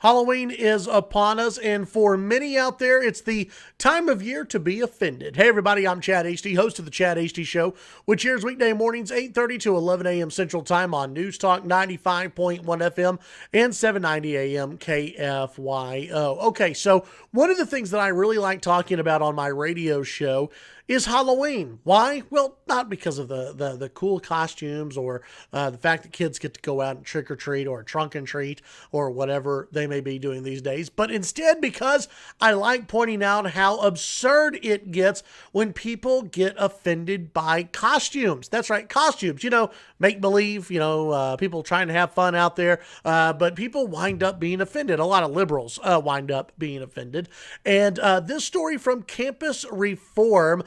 Halloween is upon us, and for many out there, it's the time of year to be offended. Hey everybody, I'm Chad Hasty, host of the Chad Hasty Show, which airs weekday mornings 8:30 to 11 a.m. Central Time on News Talk 95.1 FM and 790 a.m. KFYO. Okay, so one of the things that I really like talking about on my radio show is Halloween. Why? Well, not because of the cool costumes or the fact that kids get to go out and trick or treat or trunk and treat or whatever they may be doing these days, but instead because I like pointing out how absurd it gets when people get offended by costumes. That's right, costumes. Make believe, people trying to have fun out there, but people wind up being offended. A lot of liberals wind up being offended. And this story from Campus Reform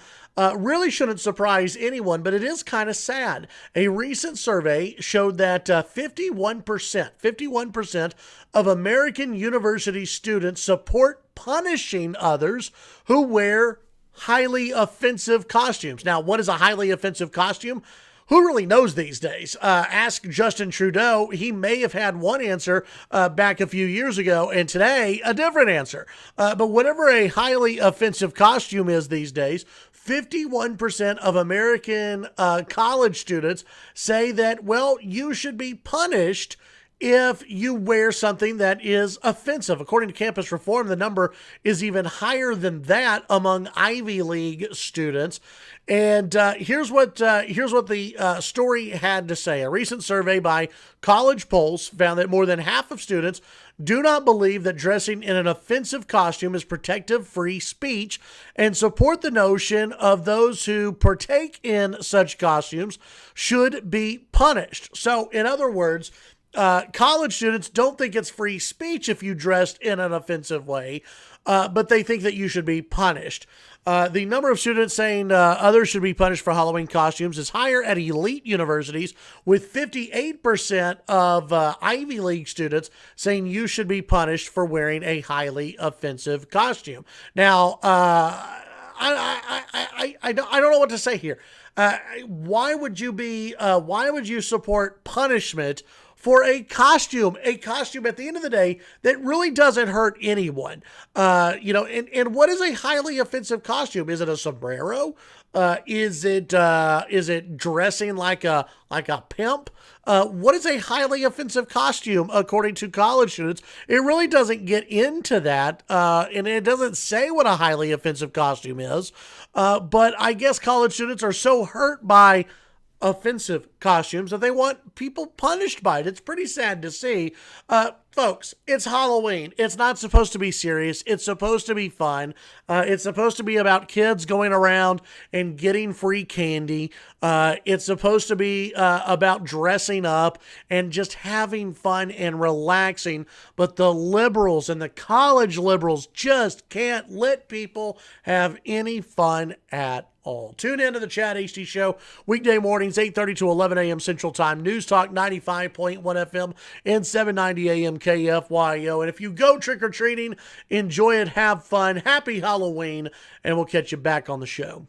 really shouldn't surprise anyone, but it is kind of sad. A recent survey showed that 51% of American university students support punishing others who wear highly offensive costumes. Now, what is a highly offensive costume? Who really knows these days? Ask Justin Trudeau. He may have had one answer back a few years ago, and today a different answer. But whatever a highly offensive costume is these days, 51% of American college students say that, well, you should be punished if you wear something that is offensive. According to Campus Reform, the number is even higher than that among Ivy League students. And here's what the story had to say. A recent survey by College Pulse found that more than half of students do not believe that dressing in an offensive costume is protective free speech and support the notion of those who partake in such costumes should be punished. So, in other words, college students don't think it's free speech if you dressed in an offensive way, but they think that you should be punished. The number of students saying others should be punished for Halloween costumes is higher at elite universities, with 58% of Ivy League students saying you should be punished for wearing a highly offensive costume. Now, I don't know what to say here. Why would you support punishment for a costume at the end of the day that really doesn't hurt anyone? And what is a highly offensive costume? Is it a sombrero? Is it dressing like a pimp? What is a highly offensive costume according to college students? It really doesn't get into that, and it doesn't say what a highly offensive costume is. But I guess college students are so hurt by offensive costumes that they want people punished by it. It's pretty sad to see. Folks, it's Halloween. It's not supposed to be serious. It's supposed to be fun. It's supposed to be about kids going around and getting free candy. It's supposed to be about dressing up and just having fun and relaxing. But the liberals and the college liberals just can't let people have any fun at all. Tune in to the Chad Hasty Show weekday mornings 8:30 to 11 a.m. Central Time. News Talk 95.1 FM and 790 a.m. KFYO. And if you go trick-or-treating, enjoy it, have fun, happy Halloween, and we'll catch you back on the show.